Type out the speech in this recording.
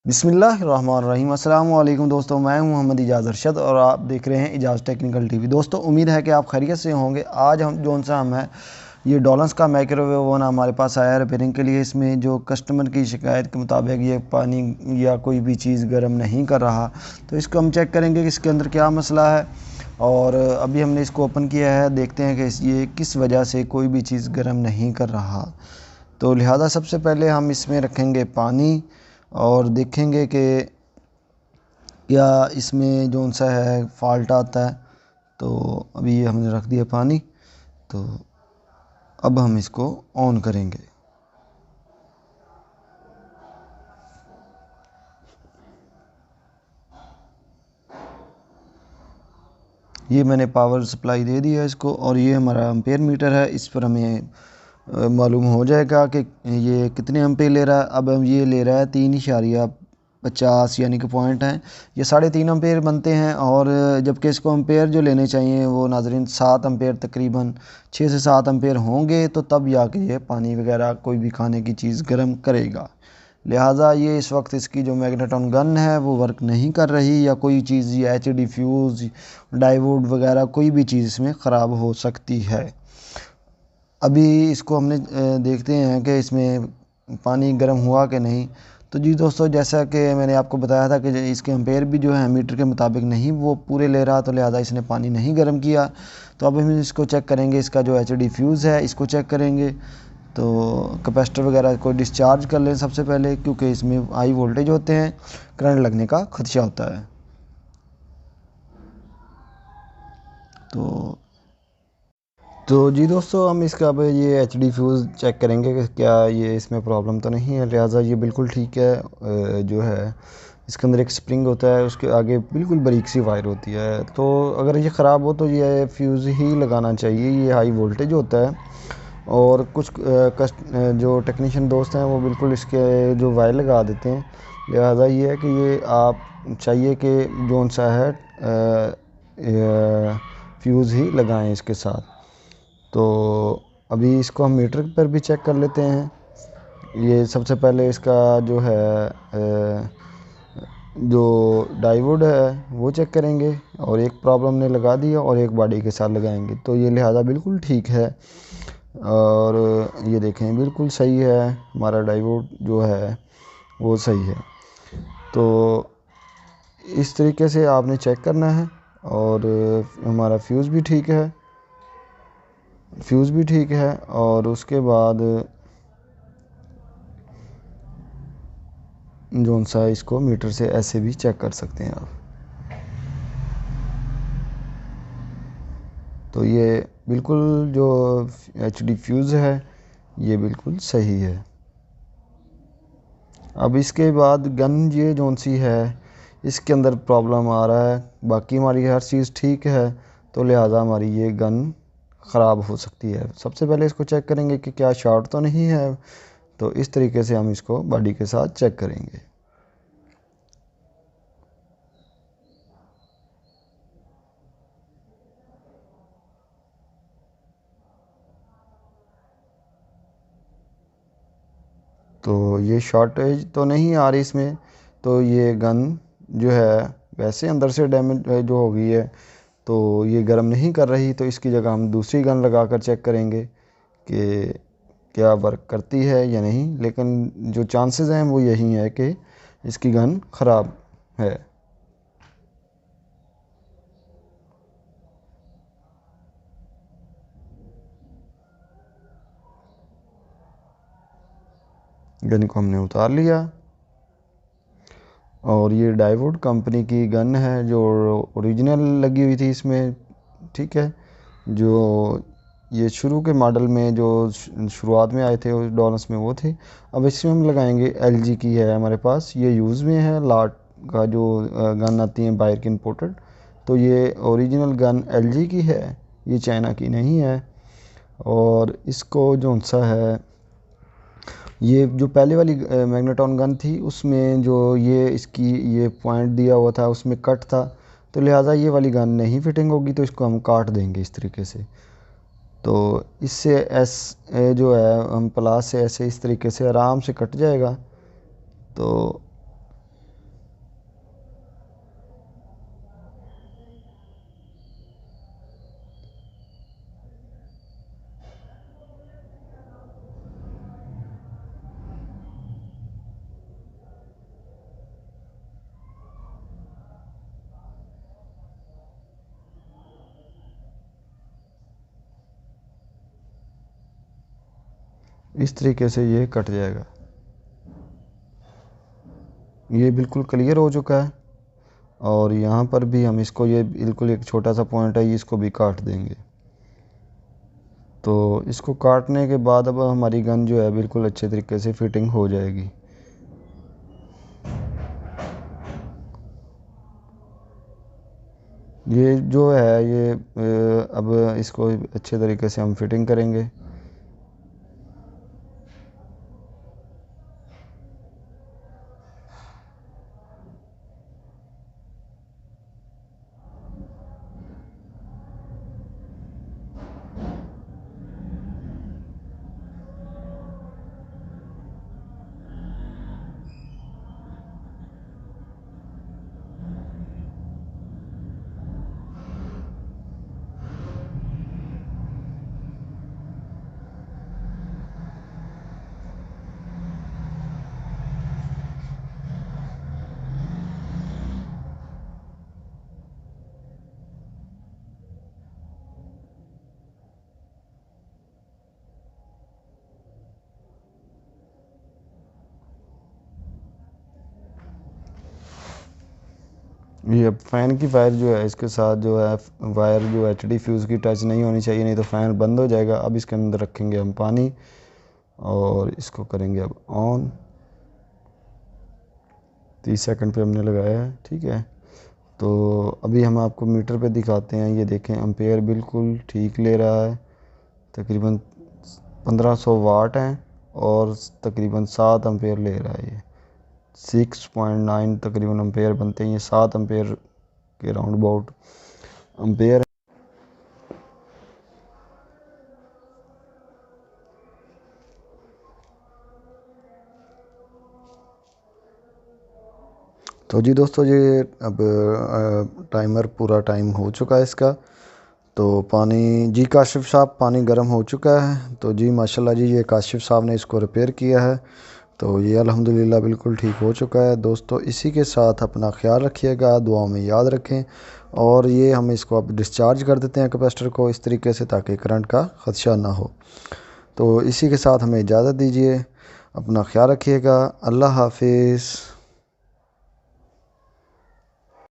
बिस्मिल्लाहिर्रहमानिर्रहीम। अस्सलाम वालेकुम दोस्तों, मैं हूं मोहम्मद इजाज़ अरशद और आप देख रहे हैं इजाज़ टेक्निकल टीवी। दोस्तों, उम्मीद है कि आप खैरियत से होंगे। आज हम है ये डॉलन्स का माइक्रोवेव ओवन हमारे पास आया है रिपेयरिंग के लिए। इसमें जो कस्टमर की शिकायत के मुताबिक ये पानी या कोई भी चीज़ गर्म नहीं कर रहा, तो इसको हम चेक करेंगे कि इसके अंदर क्या मसला है। और अभी हमने इसको ओपन किया है, देखते हैं कि ये किस वजह से कोई भी चीज़ गर्म नहीं कर रहा। तो लिहाजा सबसे पहले हम इसमें रखेंगे पानी और देखेंगे कि क्या इसमें जो सा है फॉल्ट आता है। तो अभी हमने रख दिया पानी, तो अब हम इसको ऑन करेंगे। ये मैंने पावर सप्लाई दे दिया इसको, और ये हमारा एम्पेयर मीटर है। इस पर हमें मालूम हो जाएगा कि ये कितने एम्पेयर ले रहा है। अब हम ये ले रहा है 3.50 यानी कि पॉइंट हैं, ये 3.5 एम्पेयर बनते हैं। और जबकि इसको एम्पेयर जो लेने चाहिए वो नाजरीन 7 एम्पेयर, तकरीबन 6 से 7 एम्पेयर होंगे, तो तब जाके ये पानी वगैरह कोई भी खाने की चीज़ गर्म करेगा। लिहाजा ये इस वक्त इसकी जो मैग्नेटॉन गन है वो वर्क नहीं कर रही, या कोई चीज़ ये एच डी फ्यूज़, डाइवोड वगैरह कोई भी चीज़ इसमें ख़राब हो सकती है। अभी इसको हमने देखते हैं कि इसमें पानी गर्म हुआ कि नहीं। तो जी दोस्तों, जैसा कि मैंने आपको बताया था कि इसके एम्पेयर भी जो है मीटर के मुताबिक नहीं वो पूरे ले रहा, तो लिहाजा इसने पानी नहीं गर्म किया। तो अब हम इसको चेक करेंगे, इसका जो एच डी फ्यूज़ है इसको चेक करेंगे। तो कैपेसिटर वगैरह को डिस्चार्ज कर लें सबसे पहले, क्योंकि इसमें हाई वोल्टेज होते हैं, करंट लगने का खदशा होता है। तो जी दोस्तों, हम इसका अब ये एच डी फ्यूज़ चेक करेंगे कि क्या ये इसमें प्रॉब्लम तो नहीं है। लिहाजा ये बिल्कुल ठीक है। जो है इसके अंदर एक स्प्रिंग होता है, उसके आगे बिल्कुल बारीक सी वायर होती है। तो अगर ये ख़राब हो तो ये फ्यूज़ ही लगाना चाहिए, ये हाई वोल्टेज होता है। और कुछ जो टेक्नीशियन दोस्त हैं वो बिल्कुल इसके जो वायर लगा देते हैं। लिहाजा ये है कि ये आप चाहिए कि जो सा है फ्यूज़ ही लगाएं इसके साथ। तो अभी इसको हम मीटर पर भी चेक कर लेते हैं। ये सबसे पहले इसका जो है जो डायोड है वो चेक करेंगे, और एक प्रॉब्लम ने लगा दिया और एक बॉडी के साथ लगाएंगे, तो ये लिहाजा बिल्कुल ठीक है। और ये देखें बिल्कुल सही है, हमारा डायोड जो है वो सही है। तो इस तरीके से आपने चेक करना है। और हमारा फ्यूज़ भी ठीक है। और उसके बाद जोन सा इसको मीटर से ऐसे भी चेक कर सकते हैं आप। तो ये बिल्कुल जो एच डी फ्यूज़ है ये बिल्कुल सही है। अब इसके बाद गन ये जोन सी है इसके अंदर प्रॉब्लम आ रहा है, बाकी हमारी हर चीज़ ठीक है, तो लिहाजा हमारी ये गन ख़राब हो सकती है। सबसे पहले इसको चेक करेंगे कि क्या शॉर्ट तो नहीं है। तो इस तरीके से हम इसको बॉडी के साथ चेक करेंगे। तो ये शॉर्टेज तो नहीं आ रही इसमें, तो ये गन जो है वैसे अंदर से डैमेज जो हो गई है, तो ये गर्म नहीं कर रही। तो इसकी जगह हम दूसरी गन लगा कर चेक करेंगे कि क्या वर्क करती है या नहीं। लेकिन जो चांसेस हैं वो यही है कि इसकी गन ख़राब है। गन को हमने उतार लिया, और ये डाइवोड कंपनी की गन है जो ओरिजिनल लगी हुई थी इसमें, ठीक है। जो ये शुरू के मॉडल में जो शुरुआत में आए थे उस डॉलर्स में वो थे। अब इसमें हम लगाएंगे एलजी की है हमारे पास, ये यूज़ में है। लाट का जो गन आती है बाहर की इंपोर्टेड, तो ये ओरिजिनल गन एलजी की है, ये चाइना की नहीं है। और इसको जो सा है, ये जो पहले वाली मैग्नेटॉन गन थी उसमें जो ये इसकी ये पॉइंट दिया हुआ था उसमें कट था, तो लिहाजा ये वाली गन नहीं फिटिंग होगी, तो इसको हम काट देंगे इस तरीके से। तो इससे जो है हम प्लास से ऐसे इस तरीके से आराम से कट जाएगा। तो इस तरीके से ये कट जाएगा। ये बिल्कुल क्लियर हो चुका है। और यहाँ पर भी हम इसको, ये बिल्कुल एक छोटा सा पॉइंट है, इसको भी काट देंगे। तो इसको काटने के बाद अब हमारी गन जो है बिल्कुल अच्छे तरीके से फिटिंग हो जाएगी। ये जो है ये अब इसको अच्छे तरीके से हम फिटिंग करेंगे। ये अब फ़ैन की वायर जो है इसके साथ जो है वायर जो एचडी फ्यूज़ की टच नहीं होनी चाहिए, नहीं तो फ़ैन बंद हो जाएगा। अब इसके अंदर रखेंगे हम पानी और इसको करेंगे अब ऑन। 30 सेकंड पे हमने लगाया है, ठीक है। तो अभी हम आपको मीटर पे दिखाते हैं। ये देखें एम्पेयर बिल्कुल ठीक ले रहा है, तकरीबन 1500 वाट हैं और तकरीबन 7 एम्पेयर ले रहा है। ये 6.9 तकरीबन एम्पेयर बनते हैं। ये 7 एम्पेयर के राउंड अबाउट एम्पेयर। तो जी दोस्तों, ये अब टाइमर पूरा टाइम हो चुका है इसका। तो पानी जी काशिफ साहब, पानी गर्म हो चुका है। तो जी माशाल्लाह जी, ये काशिफ साहब ने इसको रिपेयर किया है। तो ये अल्हम्दुलिल्लाह बिल्कुल ठीक हो चुका है। दोस्तों इसी के साथ अपना ख्याल रखिएगा, दुआओं में याद रखें। और ये हम इसको अब डिस्चार्ज कर देते हैं कैपेसिटर को इस तरीके से, ताकि करंट का ख़दशा ना हो। तो इसी के साथ हमें इजाज़त दीजिए। अपना ख्याल रखिएगा। अल्लाह हाफिज़।